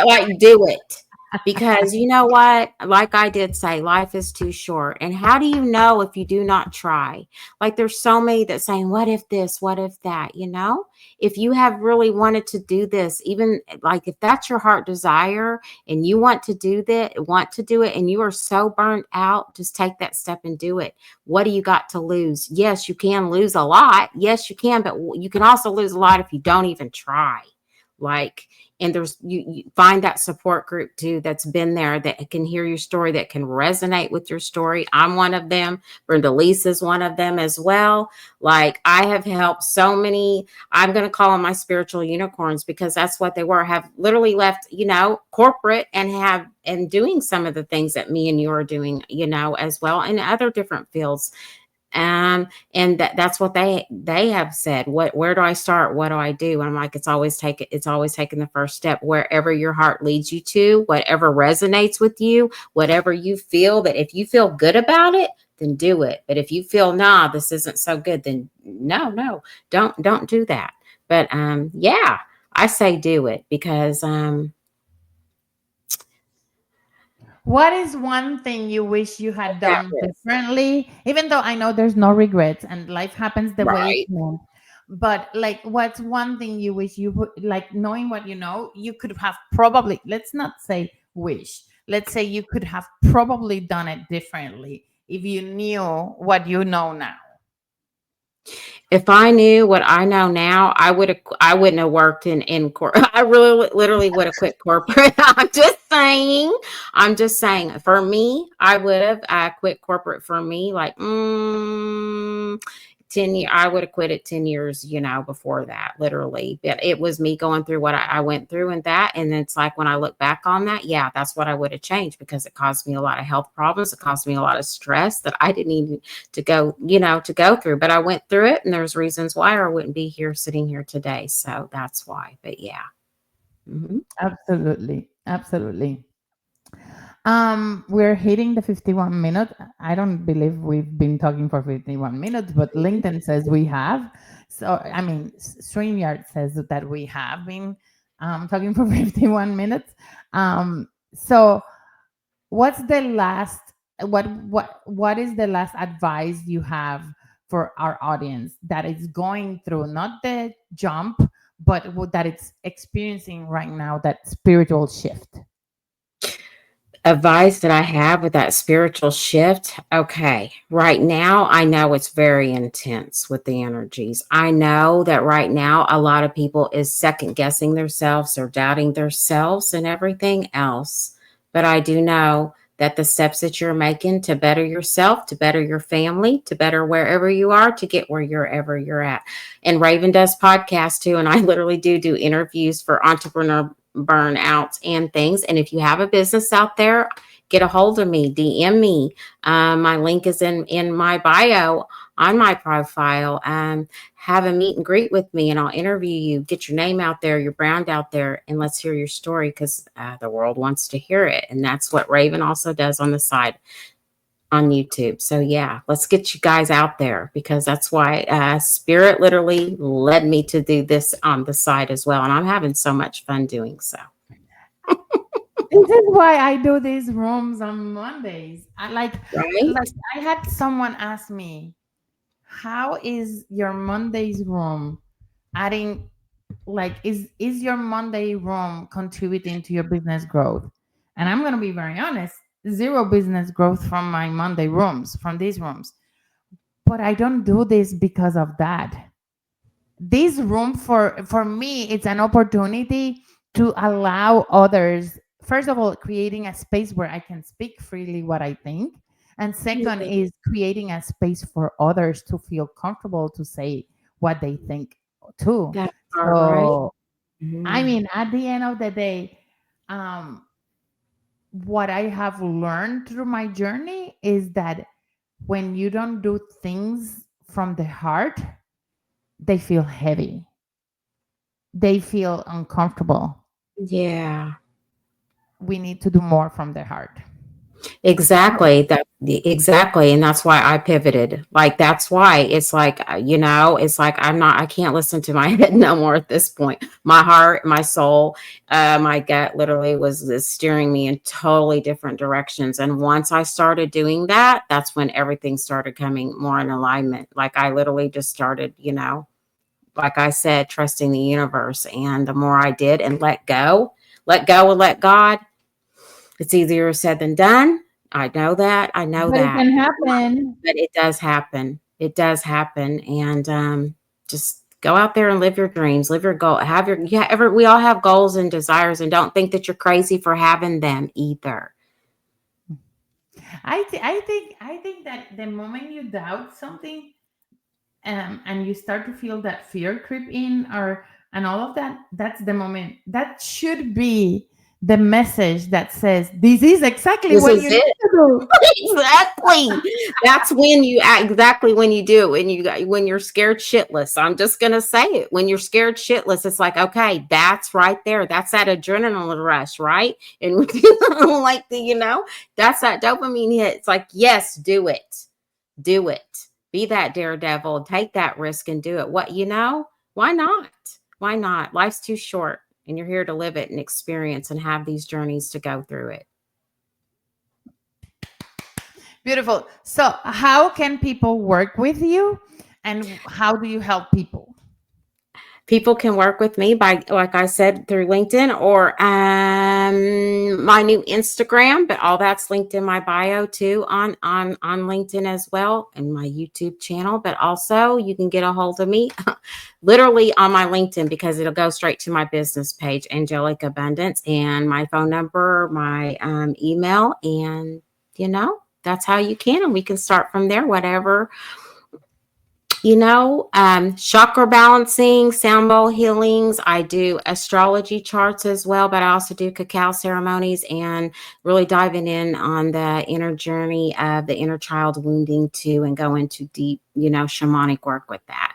like, do it. Because you know what? Like I did say, life is too short. And how do you know if you do not try? Like there's so many that saying, what if this, what if that, you know? If you have really wanted to do this, even like if that's your heart desire and you want to do it and you are so burnt out, just take that step and do it. What do you got to lose? Yes, you can lose a lot. Yes, you can, but you can also lose a lot if you don't even try. Like, and there's you find that support group too that's been there, that can hear your story, that can resonate with your story. I'm one of them. Brenda Lisa's one of them as well. Like I have helped so many, I'm going to call them my spiritual unicorns, because that's what they were, have literally left, corporate, and have and doing some of the things that me and you are doing, as well in other different fields. And that's what they have said. Where do I start? What do I do? And I'm like, it's always taking the first step, wherever your heart leads you to, whatever resonates with you, whatever you feel, that if you feel good about it, then do it. But if you feel, nah, this isn't so good, then no, don't do that. But yeah, I say do it, because What is one thing you wish you had that done risk. differently? Even though I know there's no regrets and life happens the way it's Right. meant. But like, what's one thing you wish you would, like, knowing what you know, you could have probably, let's not say wish, let's say you could have probably done it differently if you knew what you know now. If I knew what I know now, I wouldn't have worked in I really literally would have quit corporate. I'm just saying, for me, I would have quit corporate. For me, like 10 years, I would have quit it 10 years, before that, literally. But it was me going through what I went through, and it's like, when I look back on that, yeah, that's what I would have changed, because it caused me a lot of health problems. It caused me a lot of stress that I didn't even to go through. But I went through it, and there's reasons why, or I wouldn't be here sitting here today. So that's why. But yeah. Hmm. Absolutely. Absolutely. We're hitting the 51 minute. I don't believe we've been talking for 51 minutes, but LinkedIn says we have. So, I mean, StreamYard says that we have been talking for 51 minutes. So, what's the last, what is the last advice you have for our audience that is going through not the jump, but that it's experiencing right now, that spiritual shift? Advice that I have with that spiritual shift. Okay. Right now, I know it's very intense with the energies. I know that right now, a lot of people is second guessing themselves or doubting themselves and everything else. But I do know that the steps that you're making to better yourself, to better your family, to better wherever you are, to get wherever you're at. And Raven does podcasts too. And I literally do interviews for entrepreneur burnouts and things. And if you have a business out there, get a hold of me, DM me. My link is in my bio on my profile. Have a meet and greet with me, and I'll interview you. Get your name out there, your brand out there, and let's hear your story, because the world wants to hear it. And that's what Raven also does on the side on YouTube. So yeah, let's get you guys out there, because that's why Spirit literally led me to do this on the side as well. And I'm having so much fun doing so. This is why I do these rooms on Mondays. Like Right? I had someone ask me, "How is your Mondays room adding? Like, is your Monday room contributing to your business growth?" And I'm gonna be very honest: zero business growth from my Monday rooms, from these rooms. But I don't do this because of that. This room, for me, it's an opportunity to allow others, first of all, creating a space where I can speak freely what I think, and second Yeah, is creating a space for others to feel comfortable to say what they think too. that part, right? So I Mhm. mean, at the end of the day, um what I have learned through my journey is that when you don't do things from the heart, they feel heavy, they feel uncomfortable. Yeah. We need to do more from the heart. Exactly. Exactly. And that's why I pivoted. Like, that's why it's like, it's like I can't listen to my head no more at this point. My heart, my soul, my gut literally is steering me in totally different directions. And once I started doing that, that's when everything started coming more in alignment. Like, I literally just started, like I said, trusting the universe. And the more I did and let go and let God, it's easier said than done. I know that. I know But it that. can happen. But it does happen. It does happen. And just go out there and live your dreams, live your goal, have your, yeah, we all have goals and desires, and don't think that you're crazy for having them either. I think that the moment you doubt something, and you start to feel that fear creep in, or and all of that, that's the moment that should be the message that says this is exactly This what is you need it. to do. Exactly. That's when you act, exactly when you do, and when you're scared shitless. I'm just gonna say it. When you're scared shitless, it's like, okay, that's right there. That's that adrenaline rush, right? And like that's that dopamine hit. It's like, yes, do it, do it. Be that daredevil. Take that risk and do it. Why not? Why not? Life's too short, and you're here to live it and experience and have these journeys to go through it. Beautiful. So how can people work with you, and how do you help people? People can work with me by, like I said, through LinkedIn or my new Instagram, but all that's linked in my bio too on LinkedIn as well, and my YouTube channel. But also you can get a hold of me literally on my LinkedIn, because it'll go straight to my business page, Angelic Abundance, and my phone number, my email, and that's how you can, and we can start from there. Whatever, chakra balancing, sound bowl healings. I do astrology charts as well, but I also do cacao ceremonies, and really diving in on the inner journey of the inner child wounding too, and go into deep, shamanic work with that.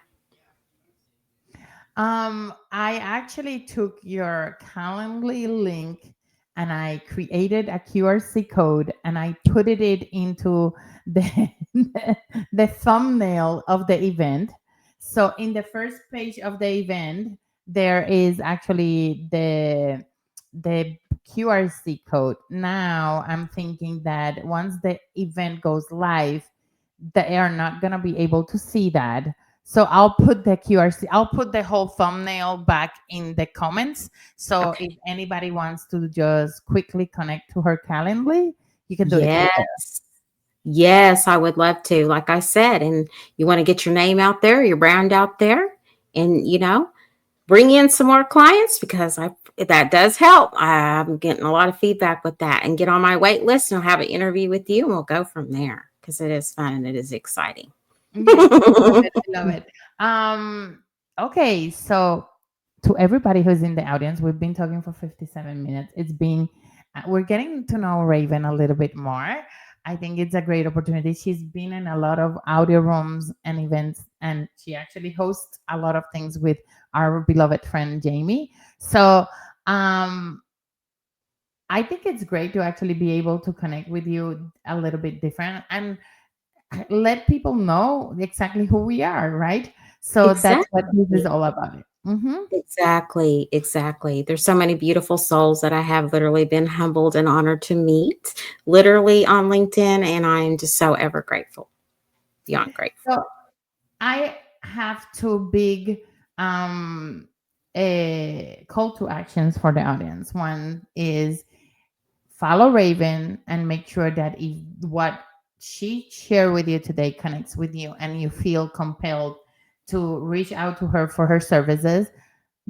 I actually took your Calendly link and I created a QRC code and I put it into the, the thumbnail of the event. So in the first page of the event, there is actually the QRC code. Now I'm thinking that once the event goes live, they are not gonna be able to see that. So I'll put the QRC, I'll put the whole thumbnail back in the comments. So Okay. if anybody wants to just quickly connect to her Calendly, you can do it through there. Yes. Yes, I would love to. Like I said, and you want to get your name out there, your brand out there, and bring in some more clients, because that does help. I'm getting a lot of feedback with that, and get on my wait list, and I'll have an interview with you, and we'll go from there, because it is fun and it is exciting. Yes, I love it. I love it. Okay, so to everybody who's in the audience, we've been talking for 57 minutes. We're getting to know Raven a little bit more. I think it's a great opportunity. She's been in a lot of audio rooms and events, and she actually hosts a lot of things with our beloved friend Jamie. So, um, I think it's great to actually be able to connect with you a little bit different and let people know exactly who we are, right? So that's what this is Exactly. all about. Exactly. Exactly. There's so many beautiful souls that I have literally been humbled and honored to meet, literally on LinkedIn, and I'm just so ever grateful, beyond grateful. So I have two big um, call to actions for the audience. One is follow Raven and make sure that if what she shared with you today connects with you and you feel compelled to reach out to her for her services,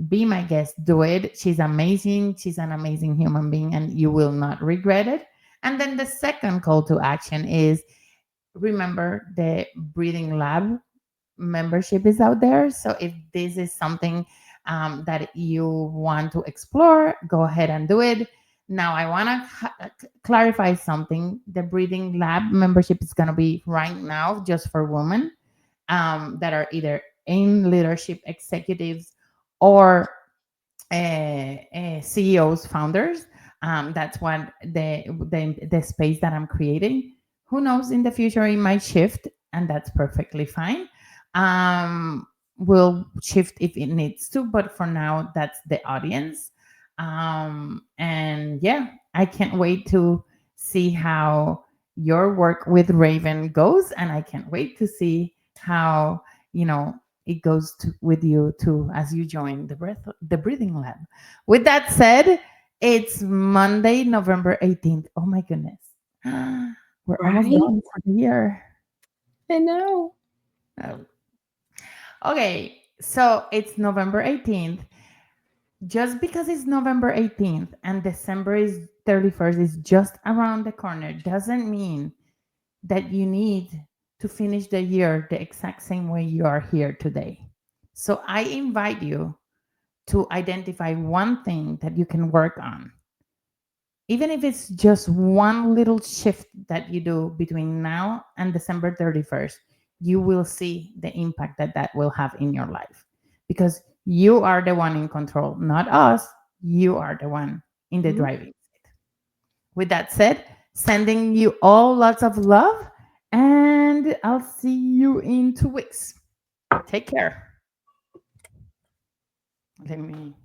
be my guest, do it. She's amazing. She's an amazing human being and you will not regret it. And then the second call to action is remember the breathing lab membership is out there. So if this is something that you want to explore, go ahead and do it. Now, I want to clarify something. The breathing lab membership is going to be right now just for women that are either in leadership, executives, or CEOs, founders. That's what the space that I'm creating. Who knows, in the future it might shift, and that's perfectly fine. um will shift if it needs to, but for now that's the audience. And yeah, I can't wait to see how your work with Raven goes, and I can't wait to see how, you know, it goes with you too as you join the breathing lab. With that said, it's Monday, November 18th. Oh my goodness. We're almost Right? done for the year. I know. Oh, okay, so it's November 18th. Just because it's November 18th and December is 31st is just around the corner doesn't mean that you need to finish the year the exact same way you are here today. So I invite you to identify one thing that you can work on. Even if it's just one little shift that you do between now and December 31st, you will see the impact that that will have in your life, because you are the one in control, not us. You are the one in the Mhm. driving seat. With that said, sending you all lots of love, and I'll see you in 2 weeks. Take care. Let me